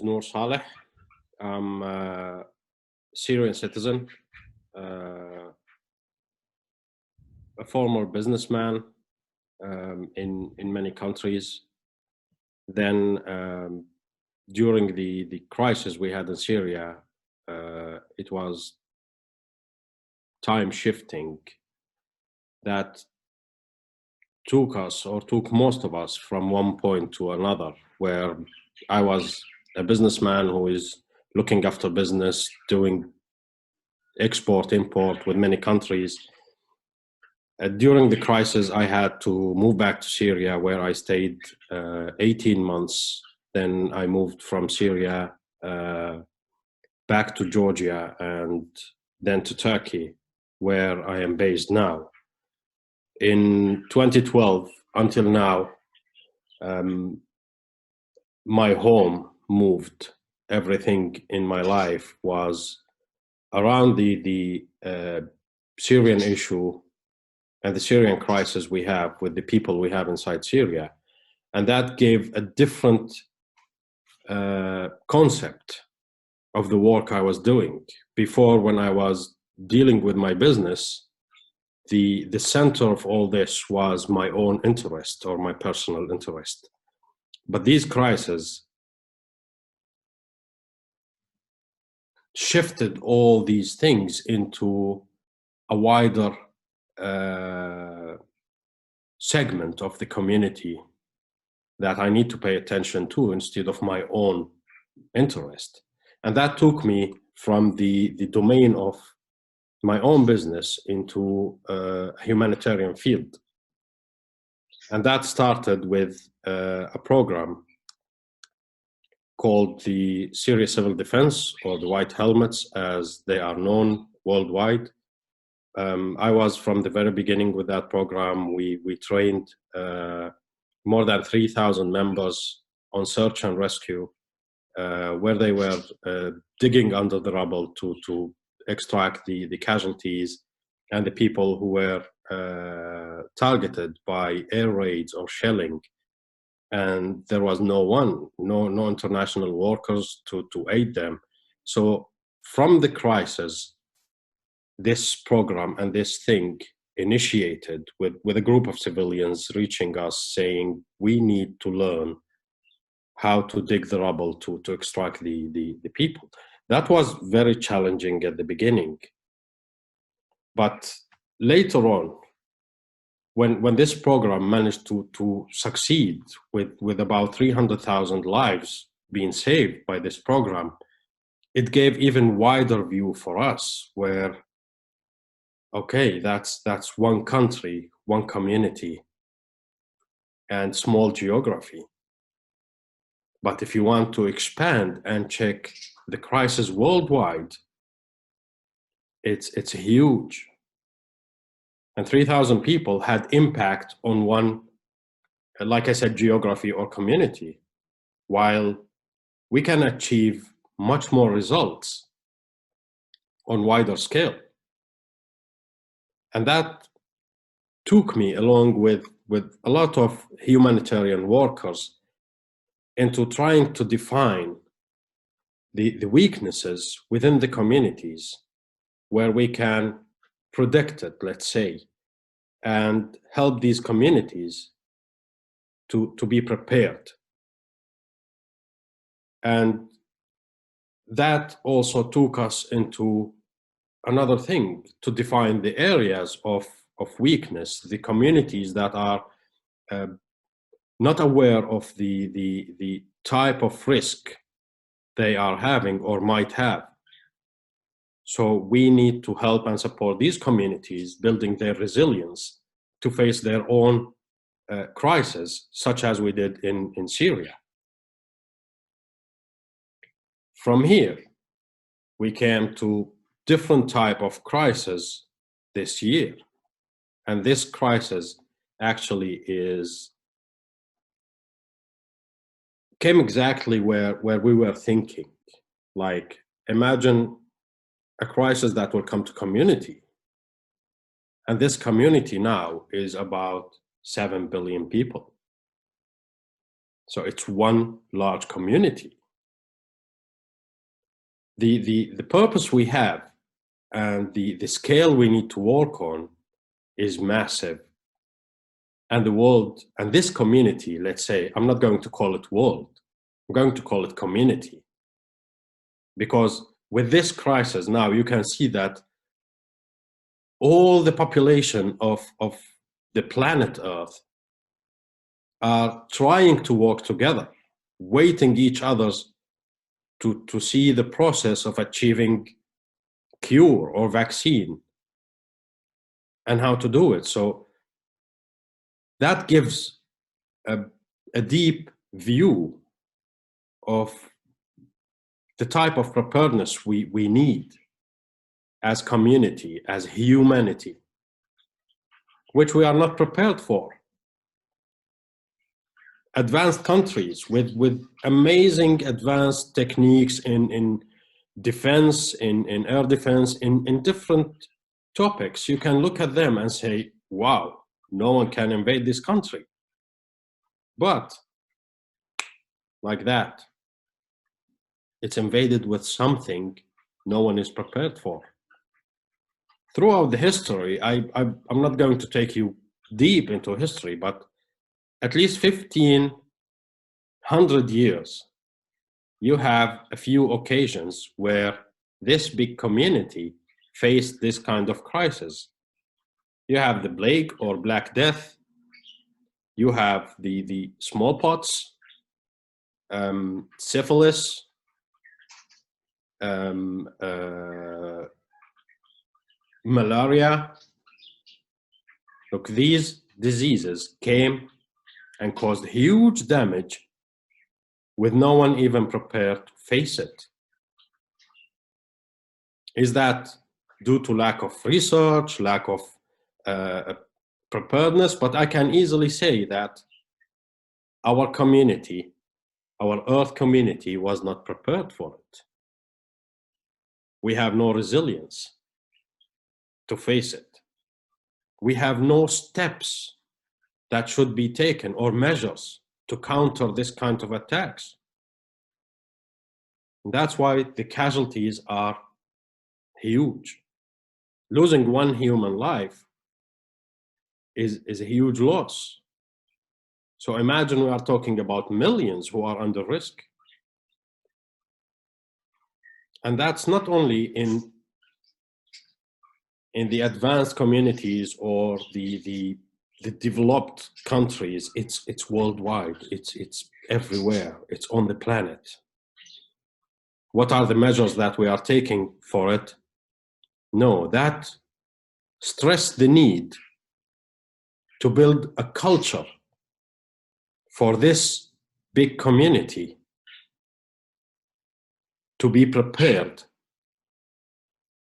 Nour Saleh. I'm a Syrian citizen, uh, a former businessman in many countries. Then, during the crisis we had in Syria, it was time shifting that took most of us from one point to another, where I was a businessman who is looking after business, doing export, import with many countries. During the crisis, I had to move back to Syria, where I stayed 18 months. Then I moved from Syria back to Georgia and then to Turkey, where I am based now. In 2012 until now, my home moved. Everything in my life was around the Syrian issue and the Syrian crisis we have with the people we have inside Syria. And that gave a different concept of the work I was doing. Before, when I was dealing with my business, the center of all this was my own interest or my personal interest. But these crises shifted all these things into a wider segment of the community that I need to pay attention to instead of my own interest. And that took me from the domain of my own business into a humanitarian field. And that started with a program called the Syria Civil Defense, or the White Helmets as they are known worldwide. I was from the very beginning with that program. We trained more than 3,000 members on search and rescue, where they were digging under the rubble to extract the casualties and the people who were targeted by air raids or shelling. And there was no international workers to aid them. So from the crisis, this program and this thing initiated with a group of civilians reaching us saying, we need to learn how to dig the rubble to extract the people. That was very challenging at the beginning. But later on, when this program managed to succeed with about 300,000 lives being saved by this program, it gave even wider view for us, where, okay, that's one country, one community, and small geography. But if you want to expand and check the crisis worldwide, it's huge. And 3,000 people had impact on one, like I said, geography or community, while we can achieve much more results on wider scale. And that took me, along with a lot of humanitarian workers, into trying to define the weaknesses within the communities where we can predict it, let's say, and help these communities to be prepared. And that also took us into another thing, to define the areas of weakness, the communities that are not aware of the type of risk they are having or might have. So we need to help and support these communities, building their resilience to face their own crisis, such as we did in Syria. From here, we came to different type of crisis this year. And this crisis actually came exactly where we were thinking. Like, imagine a crisis that will come to community. And this community now is about 7 billion people. So it's one large community. the purpose we have and the scale we need to work on is massive. And the world and this community, let's say, I'm not going to call it world, I'm going to call it community. Because with this crisis now, you can see that all the population of the planet Earth are trying to work together, waiting each other's to see the process of achieving cure or vaccine and how to do it. So that gives a deep view of the type of preparedness we need as community, as humanity, which we are not prepared for. Advanced countries with amazing advanced techniques in defense, in air defense, in different topics, you can look at them and say, wow, no one can invade this country. But like that, it's invaded with something no one is prepared for. Throughout the history, I'm not going to take you deep into history, but at least 1,500 years, you have a few occasions where this big community faced this kind of crisis. You have the plague or Black Death, you have the smallpox, syphilis, malaria. Look, these diseases came and caused huge damage with no one even prepared to face it. Is that due to lack of research, lack of preparedness? But I can easily say that our community, our Earth community, was not prepared for it. We have no resilience to face it. We have no steps that should be taken or measures to counter this kind of attacks. And that's why the casualties are huge. Losing one human life is a huge loss. So imagine we are talking about millions who are under risk. And that's not only in the advanced communities or the developed countries, it's worldwide, it's everywhere, it's on the planet. What are the measures that we are taking for it? No, that stress the need to build a culture for this big community to be prepared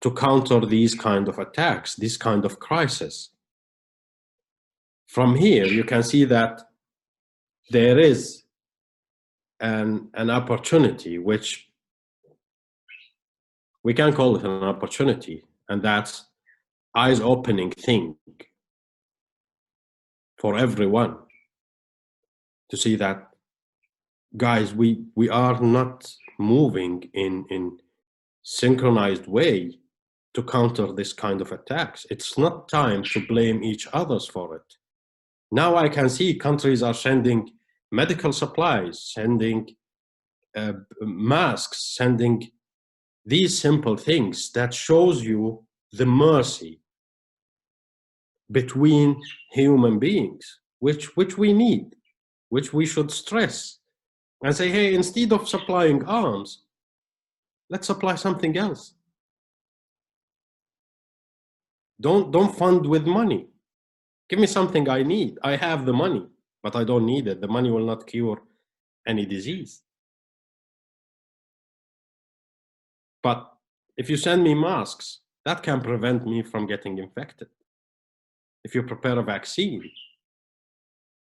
to counter these kind of attacks, this kind of crisis. From here, you can see that there is an opportunity, which we can call it an opportunity, and that's eyes-opening thing for everyone to see that, guys, we are not moving in synchronized way to counter this kind of attacks. It's not time to blame each others for it. Now I can see countries are sending medical supplies, sending masks, sending these simple things that shows you the mercy between human beings, which we need, which we should stress and say, hey, instead of supplying arms, let's supply something else. Don't fund with money. Give me something I need. I have the money, but I don't need it. The money will not cure any disease. But if you send me masks, that can prevent me from getting infected. If you prepare a vaccine,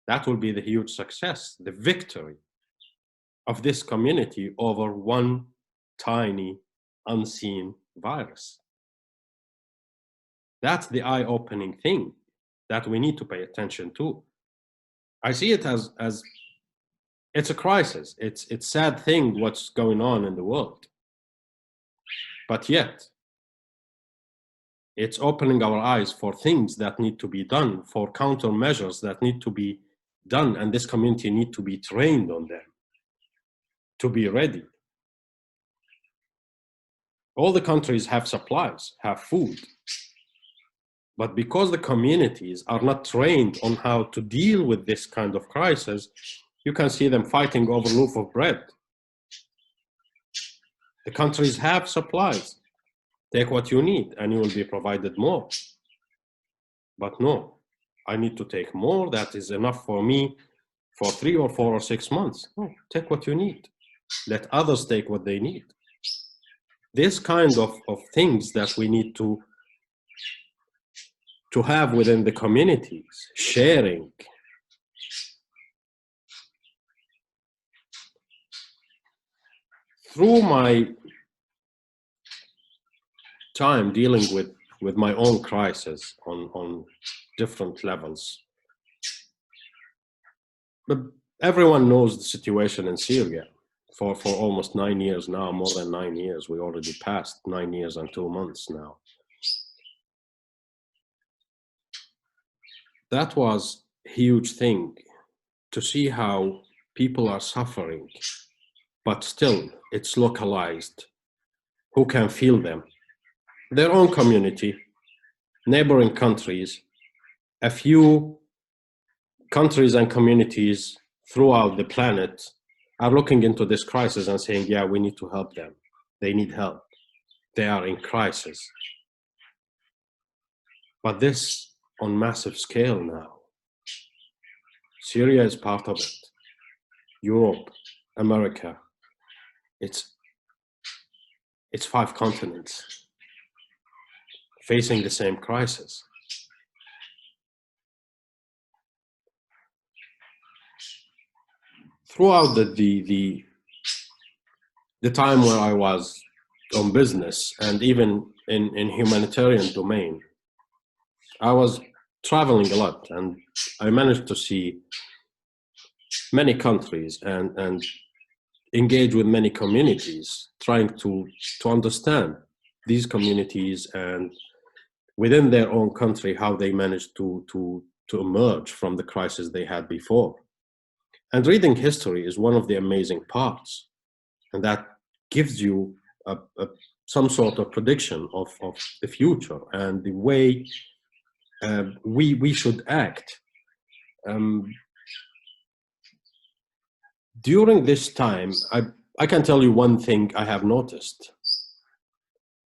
that will be the huge success, the victory of this community over one tiny, unseen virus. That's the eye-opening thing that we need to pay attention to. I see it as it's a crisis. It's a sad thing what's going on in the world. But yet, it's opening our eyes for things that need to be done, for countermeasures that need to be done, and this community need to be trained on them to be ready. All the countries have supplies, have food, but because the communities are not trained on how to deal with this kind of crisis, you can see them fighting over a loaf of bread. The countries have supplies. Take what you need and you will be provided more. But no, I need to take more. That is enough for me for 3 or 4 or 6 months. No, take what you need. Let others take what they need. This kind of things that we need to have within the communities, sharing. Through my time dealing with my own crisis on different levels, but everyone knows the situation in Syria for almost 9 years now, more than 9 years. We already passed 9 years and 2 months now. That was a huge thing to see how people are suffering, but still it's localized. Who can feel them? Their own community, neighboring countries, a few countries and communities throughout the planet are looking into this crisis and saying, yeah, we need to help them. They need help. They are in crisis. But this on massive scale now. Syria is part of it. Europe, America, it's 5 continents facing the same crisis. Throughout the time where I was on business and even in humanitarian domain, I was traveling a lot and I managed to see many countries and engage with many communities, trying to understand these communities and within their own country, how they managed to emerge from the crisis they had before. And reading history is one of the amazing parts, and that gives you some sort of prediction of the future and the way we should act. During this time, I can tell you one thing I have noticed.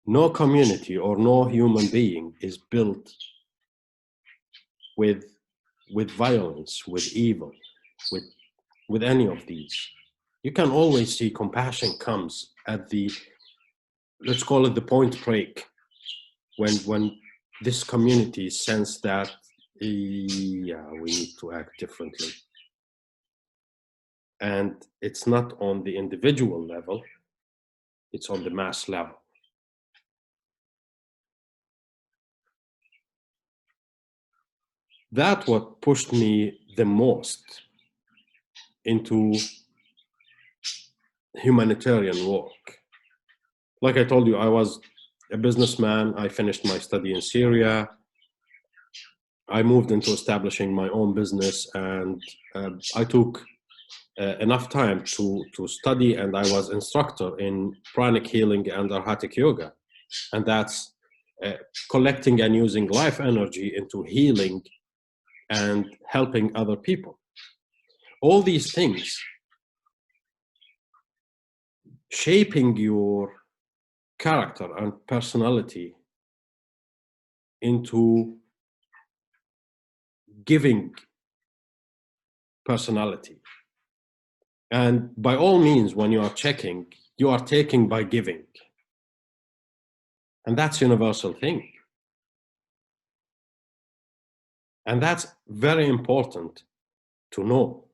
No community or no human being is built with violence, with evil, with any of these. You can always see compassion comes at the, let's call it the point break, when this community sense that, yeah, we need to act differently. And it's not on the individual level, it's on the mass level. That's what pushed me the most into humanitarian work. Like I told you, I was a businessman. I finished my study in Syria. I moved into establishing my own business, and I took enough time to study, and I was instructor in pranic healing and arhatic yoga. And that's collecting and using life energy into healing and helping other people. All these things shaping your character and personality into giving personality. And by all means, when you are checking, you are taking by giving. And that's a universal thing. And that's very important to know,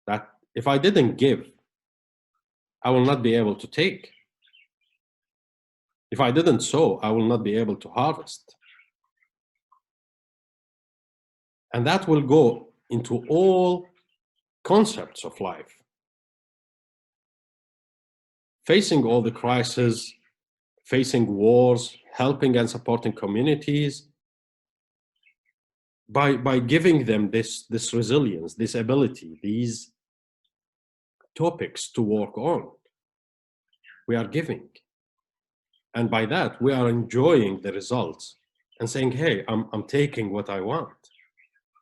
that if I didn't give, I will not be able to take. If I didn't sow, I will not be able to harvest. And that will go into all concepts of life. facing all the crises, facing wars, helping and supporting communities, by giving them this resilience, this ability, these topics to work on. We are giving. And by that, we are enjoying the results and saying, hey, I'm taking what I want.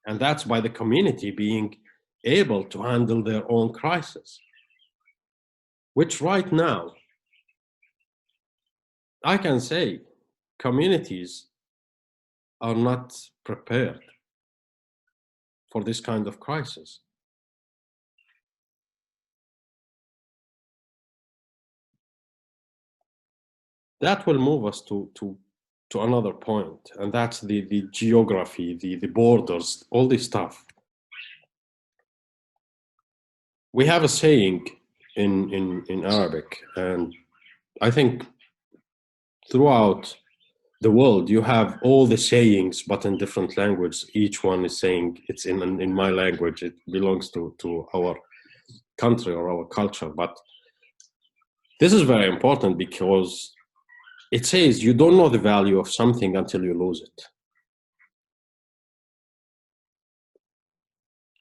And that's by the community being able to handle their own crisis, which right now, I can say communities are not prepared for this kind of crisis. That will move us to another point, and that's the geography, the borders, all this stuff. We have a saying in Arabic, and I think throughout the world you have all the sayings, but in different language. Each one is saying it's in my language. It belongs to our country or our culture. But this is very important because it says you don't know the value of something until you lose it.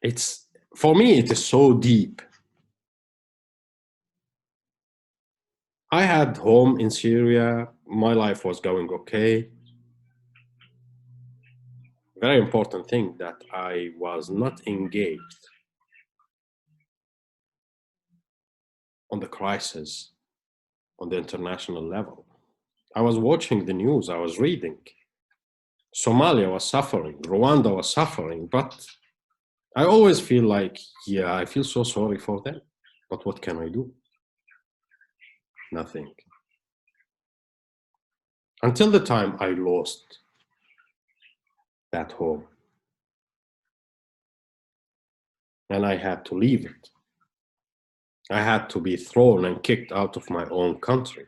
It's, for me, it is so deep. I had home in Syria. My life was going okay. Very important thing that I was not engaged on the crisis on the international level. I was watching the news, I was reading. Somalia was suffering, Rwanda was suffering, but I always feel like, yeah, I feel so sorry for them. But what can I do? Nothing. Until the time I lost that home. And I had to leave it. I had to be thrown and kicked out of my own country,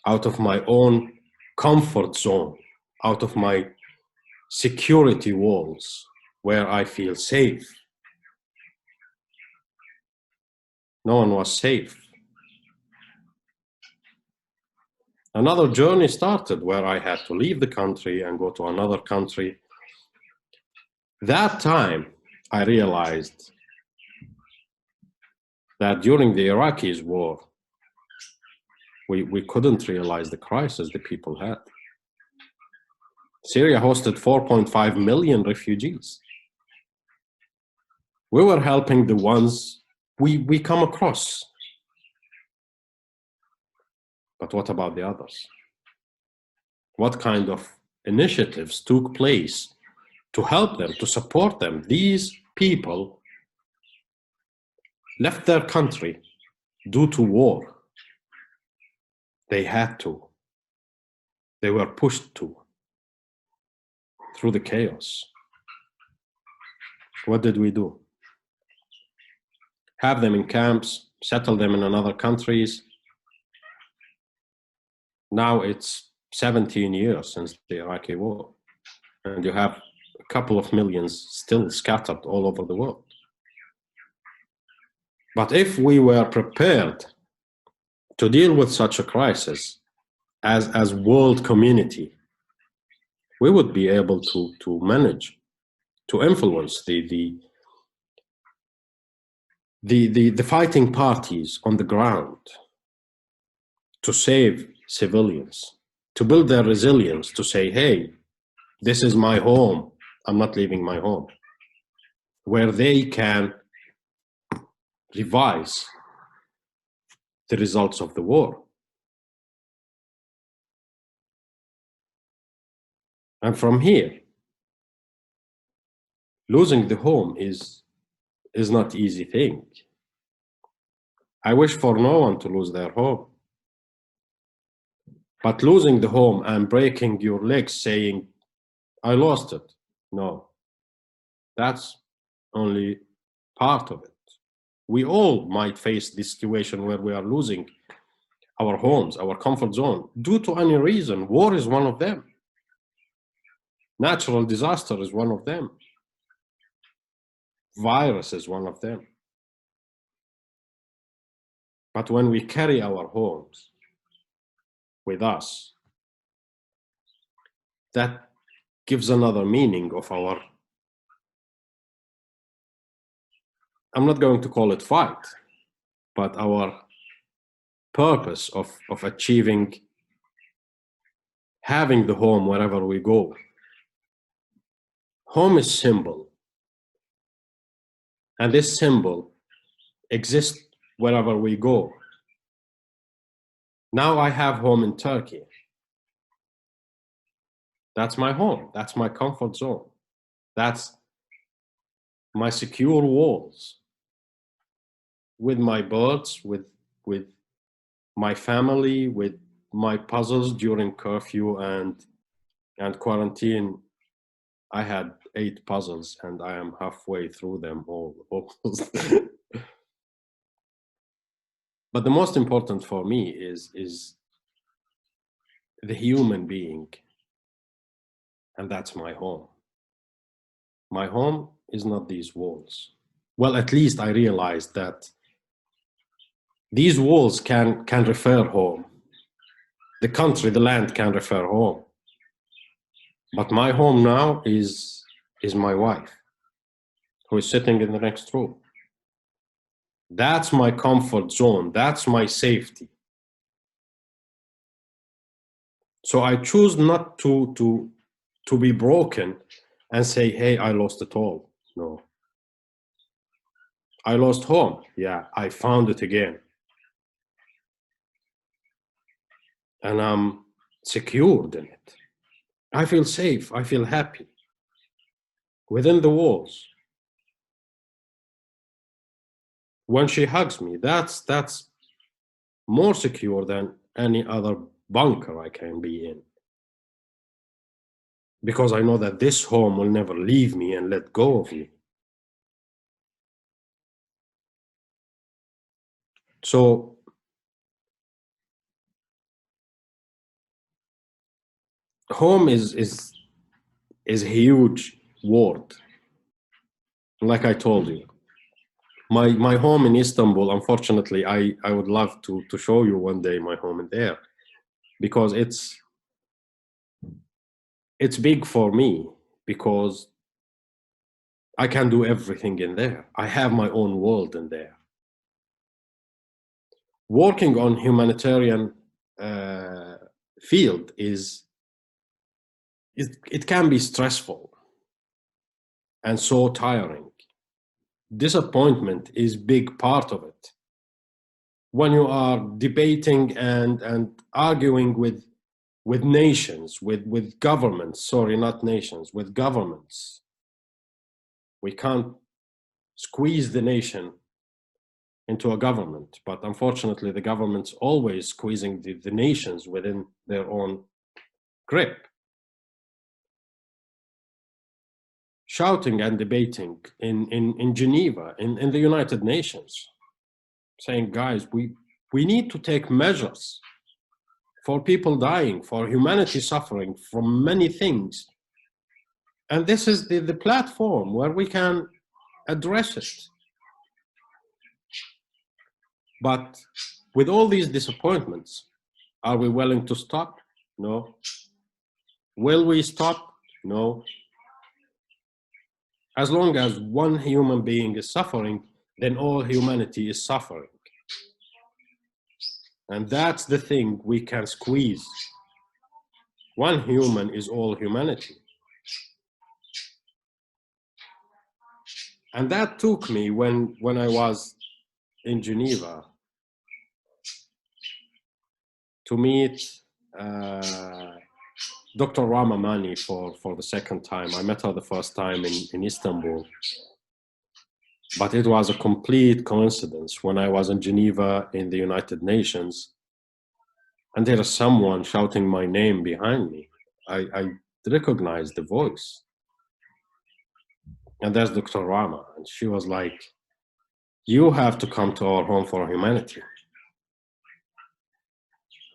out of my own comfort zone, out of my security walls where I feel safe. No one was safe. Another journey started where I had to leave the country and go to another country. That time, I realized that during the Iraqis war, we couldn't realize the crisis the people had. Syria hosted 4.5 million refugees. We were helping the ones we come across. But what about the others? What kind of initiatives took place to help them, to support them? These people left their country due to war. They had to. They were pushed to through the chaos. What did we do? Have them in camps, settle them in other countries. Now it's 17 years since the Iraqi war, and you have a couple of millions still scattered all over the world. But if we were prepared to deal with such a crisis as world community, we would be able to manage, to influence the fighting parties on the ground, to save civilians, to build their resilience, to say, hey, this is my home, I'm not leaving my home, where they can revise the results of the war. And from here, losing the home is not an easy thing. I wish for no one to lose their home. But losing the home and breaking your legs saying, I lost it, no. That's only part of it. We all might face this situation where we are losing our homes, our comfort zone, due to any reason. War is one of them. Natural disaster is one of them. Virus is one of them. But when we carry our homes with us, that gives another meaning of our, I'm not going to call it fight, but our purpose of achieving, having the home wherever we go. Home is symbol, and this symbol exists wherever we go. Now I have home in Turkey. That's my home. That's my comfort zone. That's my secure walls with my birds, with my family, with my puzzles during curfew and quarantine. I had 8 puzzles and I am halfway through them all almost. But the most important for me is the human being, and that's my home. My home is not these walls. Well, at least I realized that these walls can refer home. The country, the land can refer home. But my home now is my wife, who is sitting in the next room. That's my comfort zone. That's my safety. So I choose not to be broken and say, hey, I lost it all. No. I lost home. Yeah, I found it again. And I'm secured in it. I feel safe. I feel happy. Within the walls. When she hugs me, that's more secure than any other bunker I can be in. Because I know that this home will never leave me and let go of me. So home is a huge word. Like I told you, my home in Istanbul, unfortunately, I would love to show you one day my home in there, because it's big for me, because I can do everything in there. I have my own world in there. Working on humanitarian field it can be stressful and so tiring. Disappointment is big part of it. When you are debating and arguing with nations, with governments, sorry, not nations, with governments. We can't squeeze the nation into a government, but unfortunately the government's always squeezing the nations within their own grip. Shouting and debating in Geneva, in the United Nations, saying, guys, we need to take measures for people dying, for humanity suffering from many things. And this is the platform where we can address it. But with all these disappointments, are we willing to stop? No. Will we stop? No. As long as one human being is suffering, then all humanity is suffering. And that's the thing we can squeeze. One human is all humanity. And that took me when I was in Geneva to meet Dr. Rama Mani for the second time. I met her the first time in Istanbul. But it was a complete coincidence when I was in Geneva in the United Nations, and there is someone shouting my name behind me. I recognized the voice. And there's Dr. Rama, and she was like, you have to come to our home for humanity.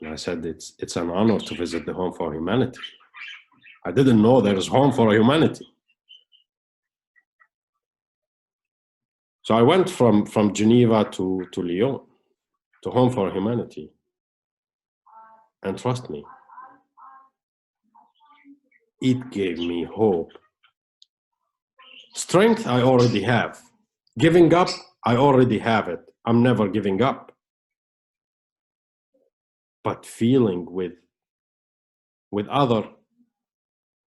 And I said, it's an honor to visit the home for humanity. I didn't know there is home for humanity. So I went from Geneva to Lyon, to Home for Humanity. And trust me, it gave me hope. Strength, I already have. Giving up, I already have it. I'm never giving up. But feeling with other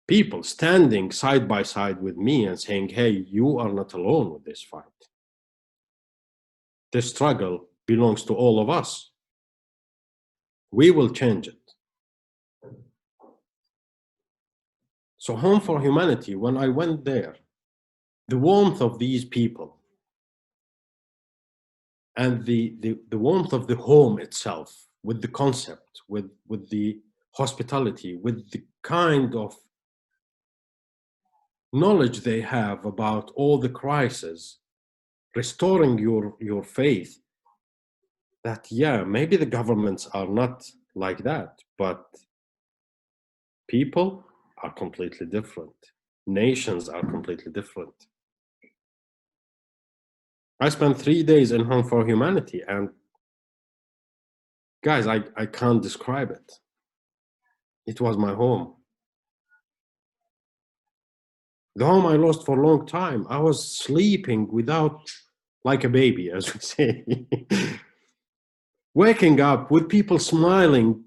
people standing side by side with me and saying, hey, you are not alone with this fight. This struggle belongs to all of us. We will change it. So Home for Humanity, when I went there, the warmth of these people and the warmth of the home itself, with the concept, with the hospitality, with the kind of knowledge they have about all the crises, restoring your faith that, yeah, maybe the governments are not like that, but people are completely different. Nations are completely different. I spent 3 days in Home for Humanity, and guys, I can't describe it. It was my home. The home I lost for a long time. I was sleeping without, like a baby, as we say. Waking up with people smiling,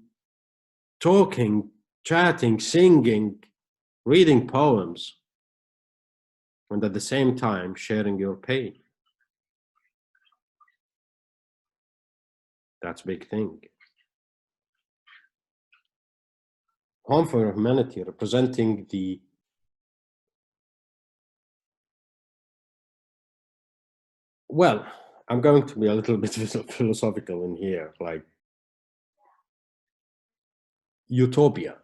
talking, chatting, singing, reading poems, and at the same time sharing your pain. That's a big thing. Home for Humanity representing the well, I'm going to be a little bit philosophical in here, like utopia,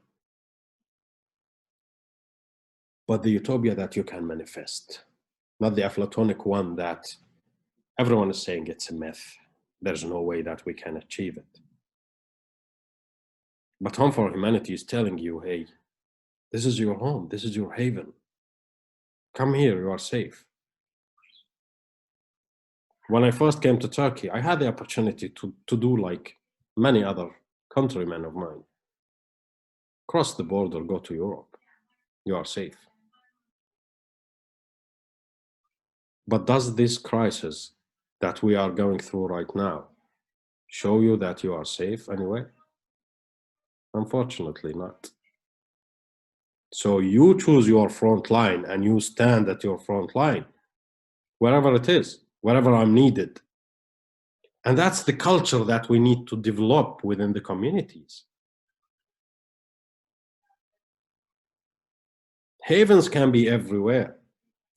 but the utopia that you can manifest, not the Aflatonic one that everyone is saying it's a myth. There's no way that we can achieve it. But Home for Humanity is telling you, hey, this is your home, this is your haven. Come here, you are safe. When I first came to Turkey, I had the opportunity to do like many other countrymen of mine. Cross the border, go to Europe. You are safe. But does this crisis that we are going through right now show you that you are safe anyway? Unfortunately not. So you choose your front line and you stand at your front line, wherever it is, wherever I'm needed. And that's the culture that we need to develop within the communities. Havens can be everywhere.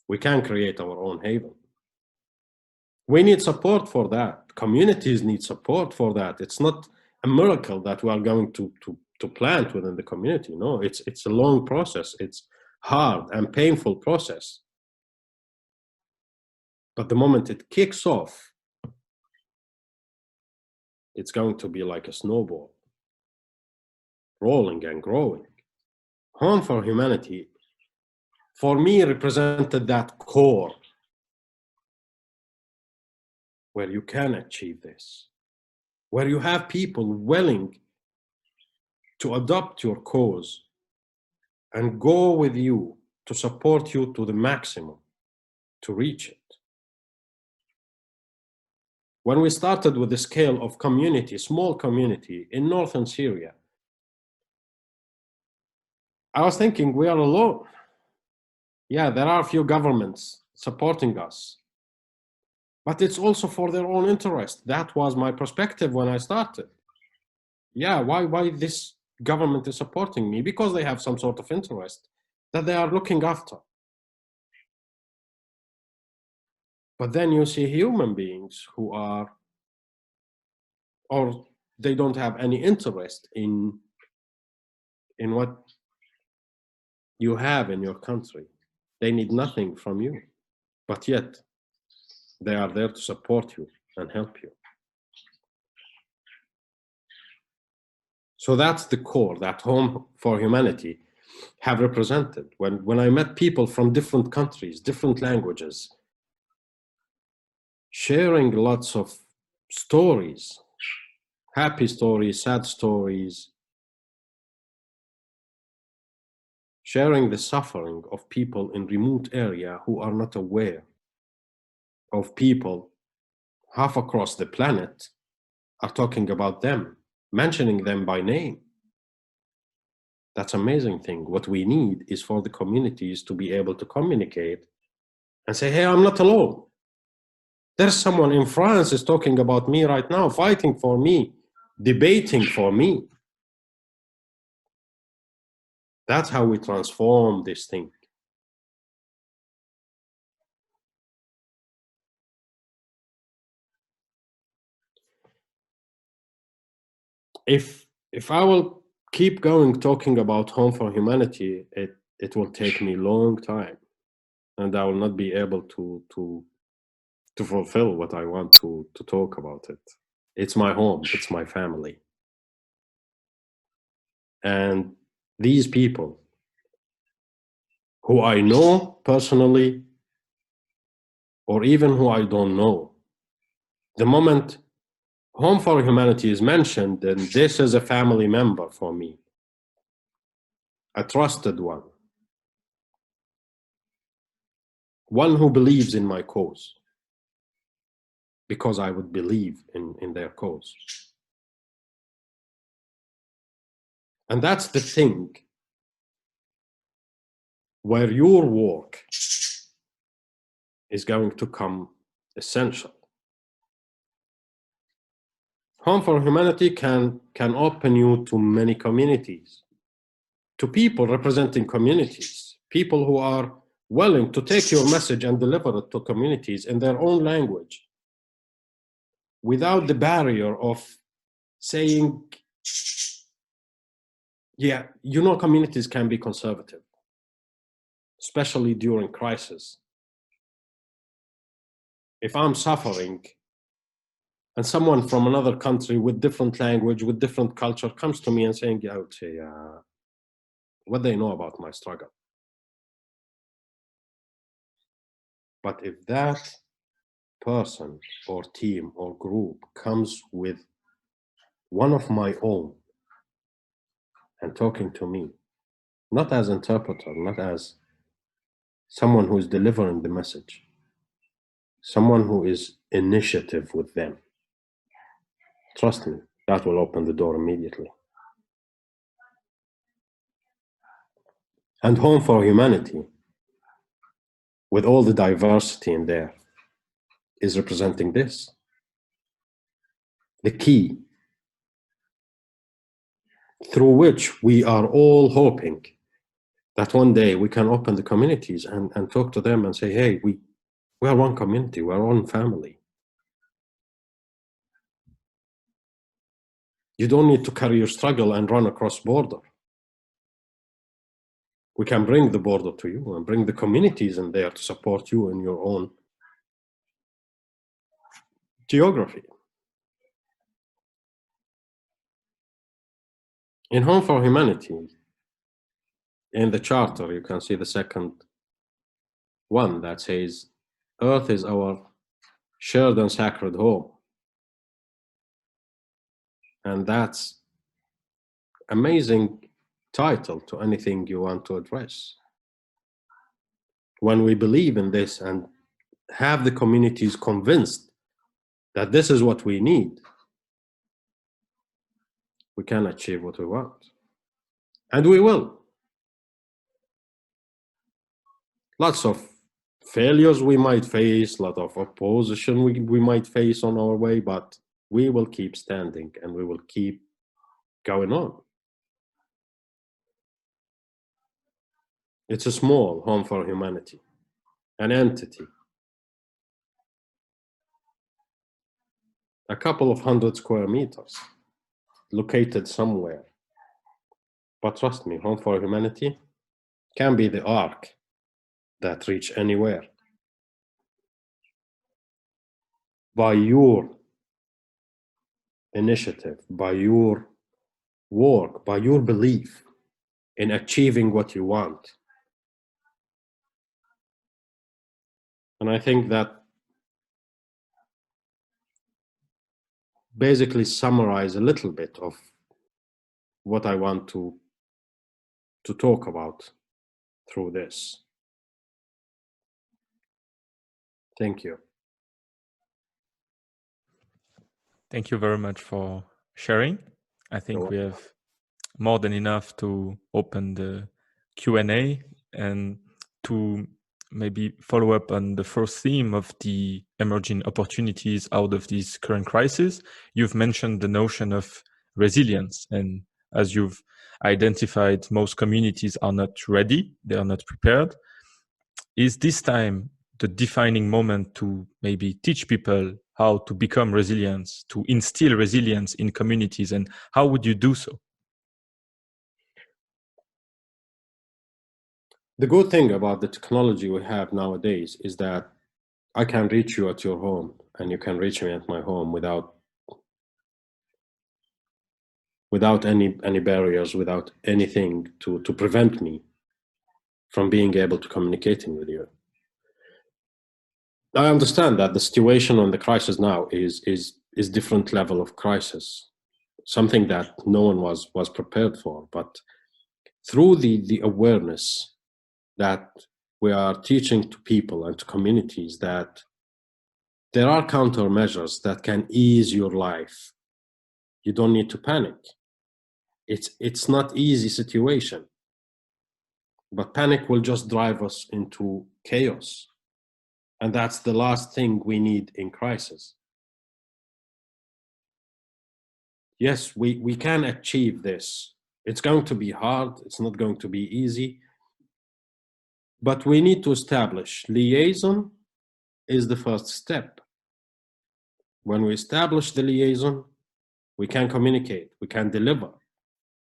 We can create our own haven. We need support for that. Communities need support for that. It's not a miracle that we are going to plant within the community. No, it's a long process. It's hard and painful process. But the moment it kicks off, it's going to be like a snowball, rolling and growing. Home for Humanity, for me, represented that core where you can achieve this, where you have people willing to adopt your cause and go with you to support you to the maximum to reach it. When we started with the scale of community, small community in northern Syria, I was thinking we are alone. Yeah, there are a few governments supporting us, but it's also for their own interest. That was my perspective when I started. Yeah, why this government is supporting me? Because they have some sort of interest that they are looking after. But then you see human beings who are, or they don't have any interest in what you have in your country. They need nothing from you, but yet they are there to support you and help you. So that's the core that Home for Humanity have represented. When I met people from different countries, different languages, sharing lots of stories, happy stories, sad stories, sharing the suffering of people in remote area who are not aware of people half across the planet are talking about them, mentioning them by name. That's an amazing thing. What we need is for the communities to be able to communicate and say, hey, I'm not alone. There's someone in France is talking about me right now, fighting for me, debating for me. That's how we transform this thing. If I will keep going talking about Home for Humanity, it will take me a long time, and I will not be able to fulfill what I want to talk about it. It's my home, it's my family. And these people who I know personally, or even who I don't know, the moment Home for Humanity is mentioned, then this is a family member for me, a trusted one who believes in my cause, because I would believe in their cause. And that's the thing where your work is going to come essential. Home for Humanity can open you to many communities, to people representing communities, people who are willing to take your message and deliver it to communities in their own language, without the barrier of saying, yeah, you know, communities can be conservative, especially during crisis. If I'm suffering and someone from another country with different language, with different culture comes to me and saying, yeah, I would say, what they know about my struggle. But if that person or team or group comes with one of my own and talking to me, not as interpreter, not as someone who is delivering the message, someone who is initiative with them, trust me, that will open the door immediately. And Home for Humanity, with all the diversity in there, is representing this. The key through which we are all hoping that one day we can open the communities and talk to them and say, hey, we are one community, we are one family. You don't need to carry your struggle and run across border. We can bring the border to you and bring the communities in there to support you in your own geography. In Home for Humanity, in the charter, you can see the second one that says, Earth is our shared and sacred home. And that's amazing title to anything you want to address. When we believe in this and have the communities convinced that this is what we need, we can achieve what we want. And we will. Lots of failures we might face, a lot of opposition we might face on our way, but we will keep standing and we will keep going on. It's a small Home for Humanity, an entity, a couple of 100 square meters, located somewhere. But trust me, Home for Humanity can be the arc that reach anywhere. By your initiative, by your work, by your belief in achieving what you want. And I think that basically summarize a little bit of what I want to talk about through this. Thank you. Thank you very much for sharing. I think we have more than enough to open the Q&A and to maybe follow up on the first theme of the emerging opportunities out of this current crisis. You've mentioned the notion of resilience, and as you've identified, most communities are not ready, they are not prepared. Is this time the defining moment to maybe teach people how to become resilient, to instill resilience in communities, and how would you do so? The good thing about the technology we have nowadays is that I can reach you at your home and you can reach me at my home without any barriers, without anything to prevent me from being able to communicating with you. I understand that the situation on the crisis now is different level of crisis, something that no one was prepared for. But through the awareness that we are teaching to people and to communities that there are countermeasures that can ease your life, you don't need to panic. It's not easy situation, but panic will just drive us into chaos. And that's the last thing we need in crisis. Yes, we can achieve this. It's going to be hard. It's not going to be easy. But we need to establish liaison is the first step. When we establish the liaison, we can communicate, we can deliver.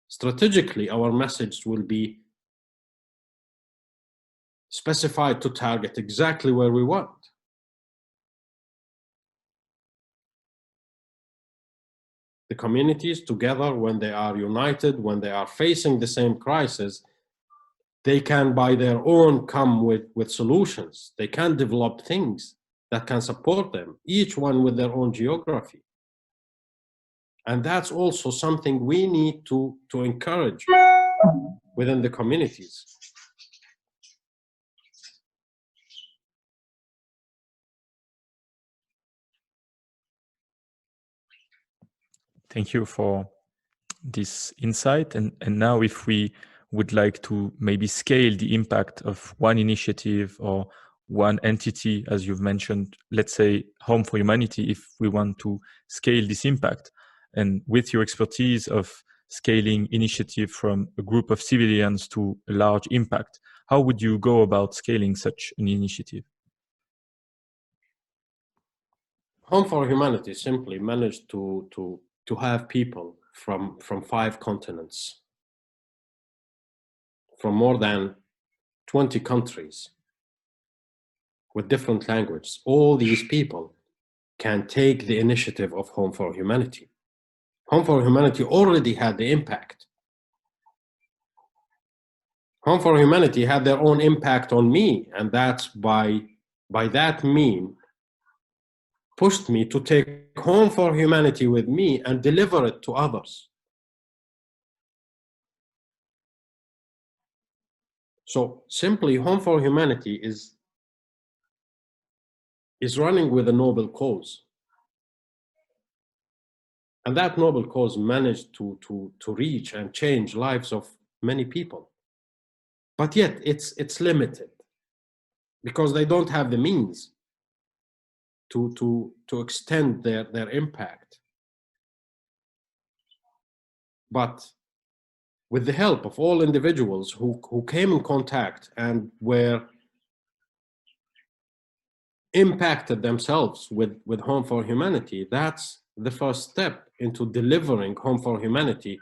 Strategically, our message will be specified to target exactly where we want. The communities together, when they are united, when they are facing the same crisis, they can by their own come with solutions. They can develop things that can support them, each one with their own geography. And that's also something we need to encourage within the communities. Thank you for this insight. And now if we would like to maybe scale the impact of one initiative or one entity, as you've mentioned, let's say Home for Humanity, if we want to scale this impact, and with your expertise of scaling initiative from a group of civilians to a large impact, how would you go about scaling such an initiative? Home for Humanity simply managed to have people from 5 continents, from more than 20 countries with different languages. All these people can take the initiative of Home for Humanity. Home for Humanity already had the impact. Home for Humanity had their own impact on me, and that's by that mean pushed me to take Home for Humanity with me and deliver it to others. So simply, Home for Humanity is running with a noble cause. And that noble cause managed to reach and change lives of many people. But yet it's limited because they don't have the means to extend their impact. But with the help of all individuals who came in contact and were impacted themselves with Home for Humanity, that's the first step into delivering Home for Humanity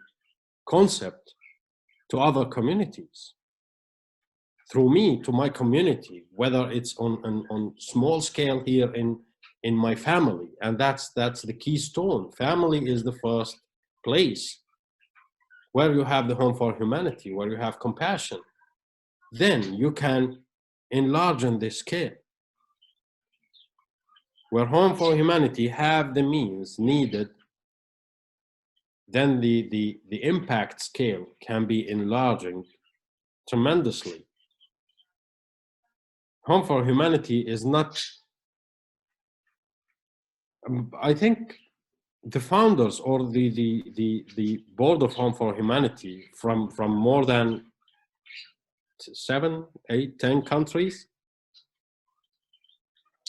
concept to other communities. Through me, to my community, whether it's on small scale here in my family, and that's the keystone. Family is the first place where you have the Home for Humanity, where you have compassion. Then you can enlarge on this scale, where Home for Humanity have the means needed then the impact scale can be enlarging tremendously. Home for Humanity is not, I think the founders or the board of Home for Humanity from more than 7, 8, 10 countries,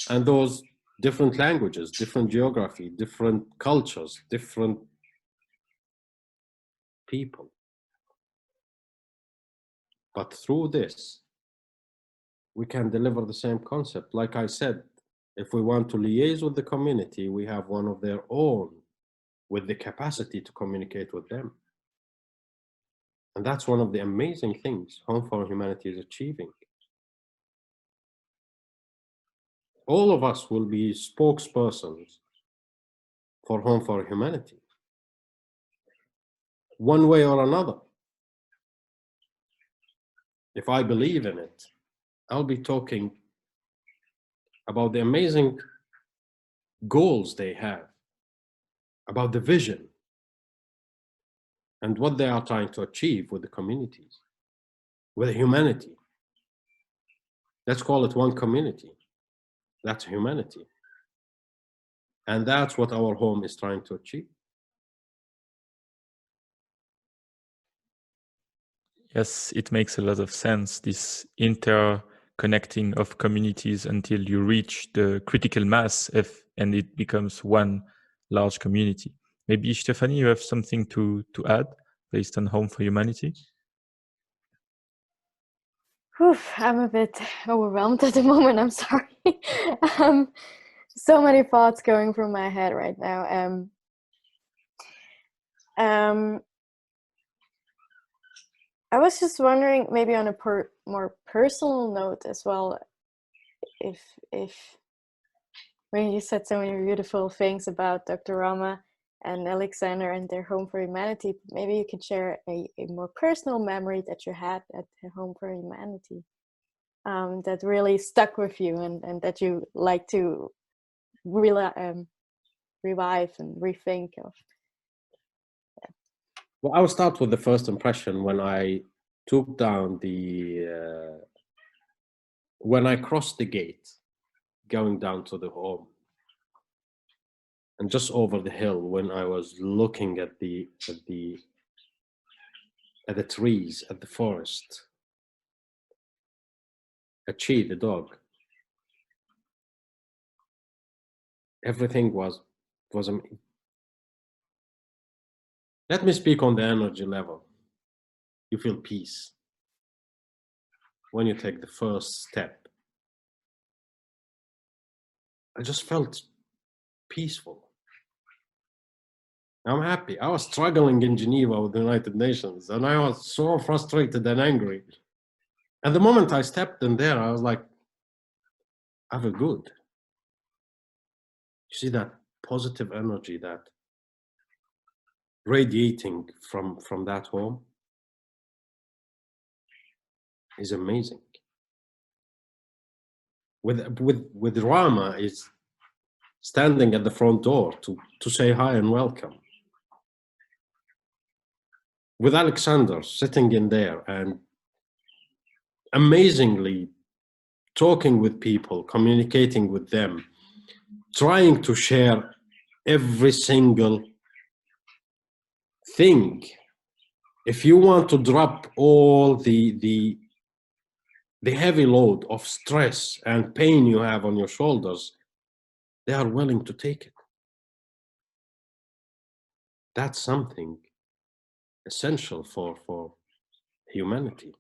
and those different languages, different geography, different cultures, different people. But through this, we can deliver the same concept. Like I said, if we want to liaise with the community, we have one of their own with the capacity to communicate with them. And that's one of the amazing things Home for Humanity is achieving. All of us will be spokespersons for Home for Humanity, one way or another. If I believe in it, I'll be talking about the amazing goals they have, about the vision, and what they are trying to achieve with the communities, with humanity. Let's call it one community. That's humanity. And that's what our home is trying to achieve. Yes, it makes a lot of sense, this interconnecting of communities until you reach the critical mass and it becomes one large community. Maybe, Stephanie, you have something to add based on Home for Humanity? I'm a bit overwhelmed at the moment, I'm sorry. So many thoughts going through my head right now. I was just wondering, maybe on a more personal note as well, if when you said so many beautiful things about Dr. Rama and Alexander and their Home for Humanity, maybe you could share a more personal memory that you had at Home for Humanity that really stuck with you and that you like to revive and rethink of. Yeah. Well, I will start with the first impression when I took down when I crossed the gate going down to the home, and just over the hill when I was looking at the trees, at the forest, at Chi, the dog. Everything was amazing. Let me speak on the energy level. You feel peace when you take the first step. I just felt peaceful. I'm happy. I was struggling in Geneva with the United Nations, and I was so frustrated and angry. And the moment I stepped in there, I was like, I feel good. You see that positive energy that radiating from that home is amazing. With Rama is standing at the front door to say hi and welcome. With Alexander sitting in there and amazingly talking with people, communicating with them, trying to share every single thing. If you want to drop all the heavy load of stress and pain you have on your shoulders, they are willing to take it. That's something essential for humanity.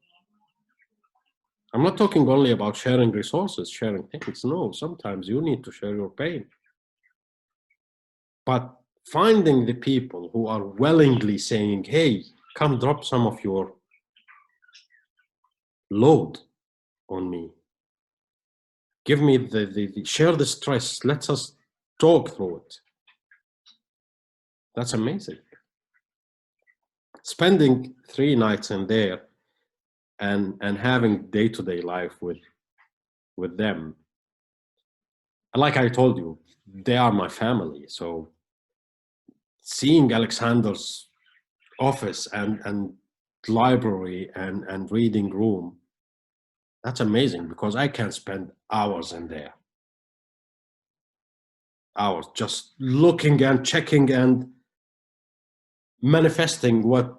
I'm not talking only about sharing resources, sharing things. No, sometimes you need to share your pain. But finding the people who are willingly saying, hey, come drop some of your load on me. Give me share the stress. Let us talk through it. That's amazing. Spending 3 nights in there and having day-to-day life with them. Like I told you, they are my family. So seeing Alexander's office and library and reading room. That's amazing, because I can spend hours in there. Hours just looking and checking and manifesting what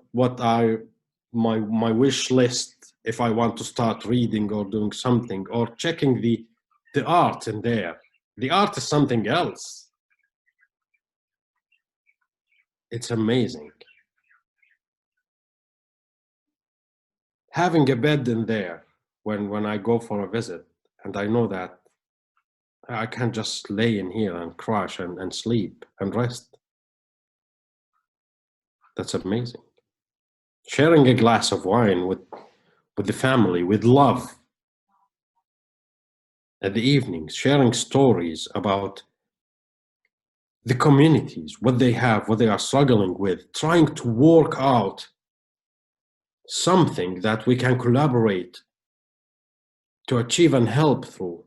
my wish list, if I want to start reading or doing something, or checking the art in there. The art is something else. It's amazing. Having a bed in there when I go for a visit, and I know that I can just lay in here and crash and sleep and rest. That's amazing. Sharing a glass of wine with the family, with love, at the evenings, sharing stories about the communities, what they have, what they are struggling with, trying to work out something that we can collaborate to achieve and help through.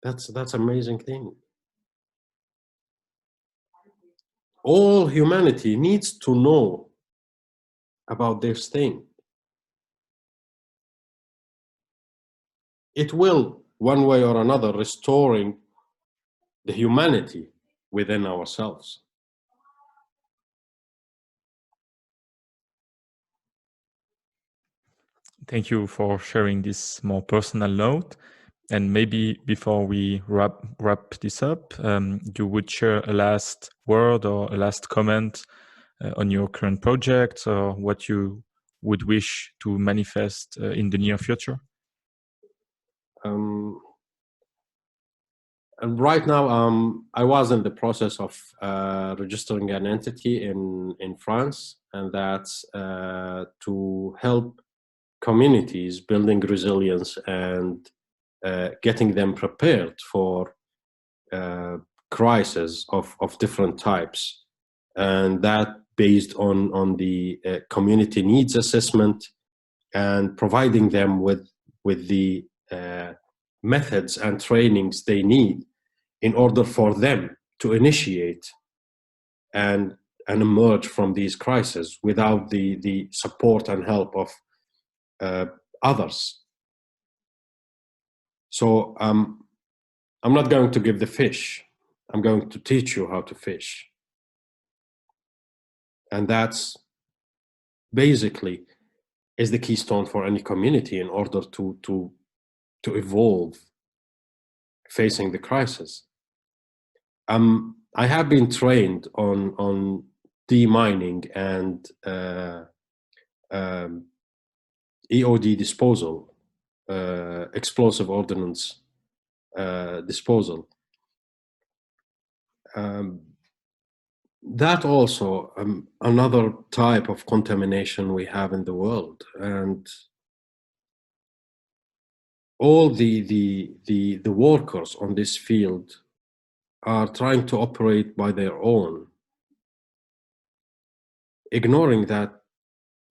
That's amazing thing. All humanity needs to know about this thing. It will, one way or another, restoring the humanity within ourselves. Thank you for sharing this more personal note. And maybe before we wrap this up, you would share a last word or a last comment on your current project, or what you would wish to manifest in the near future? And right now, I was in the process of registering an entity in France, and that's to help communities building resilience and getting them prepared for crises of different types, and that based on the community needs assessment, and providing them with the methods and trainings they need in order for them to initiate and emerge from these crises without the support and help of others. So I'm not going to give the fish. I'm going to teach you how to fish. And that's basically is the keystone for any community in order to evolve facing the crisis. I have been trained on demining and EOD disposal, explosive ordnance disposal. That also another type of contamination we have in the world, and all the workers on this field are trying to operate by their own, ignoring that,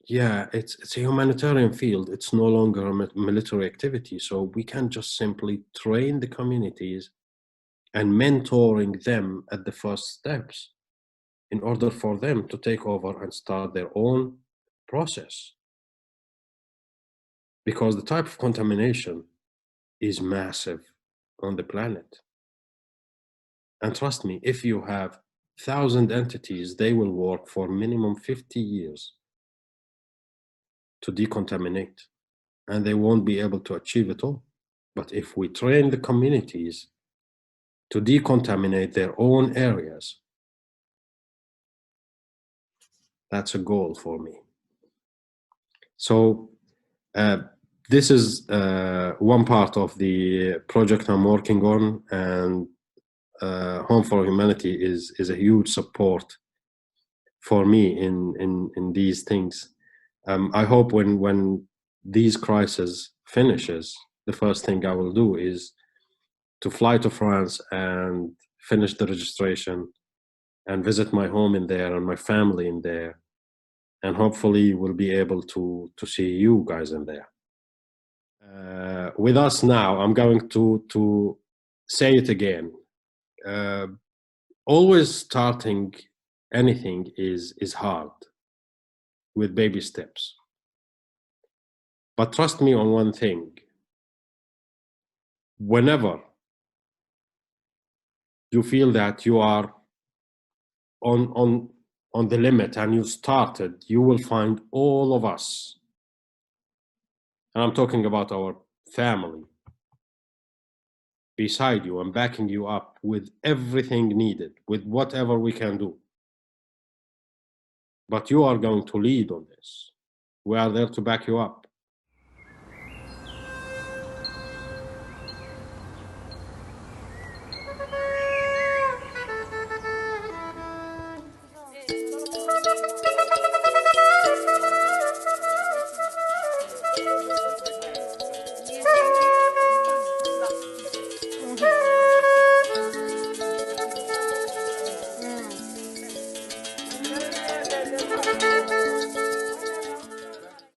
yeah, it's a humanitarian field. It's no longer a military activity. So we can just simply train the communities and mentoring them at the first steps in order for them to take over and start their own process. Because the type of contamination is massive on the planet. And trust me, if you have 1,000 entities, they will work for minimum 50 years to decontaminate, and they won't be able to achieve it all. But if we train the communities to decontaminate their own areas, that's a goal for me. So this is one part of the project I'm working on, and Home for Humanity is a huge support for me in these things. I hope when these crises finishes, the first thing I will do is to fly to France and finish the registration and visit my home in there and my family in there, and hopefully we'll be able to see you guys in there with us. Now I'm going to say it again. Always starting anything is hard. with baby steps. But trust me on one thing. Whenever you feel that you are on the limit and you started, you will find all of us, and I'm talking about our family, beside you and backing you up with everything needed, with whatever we can do. But you are going to lead on this. We are there to back you up.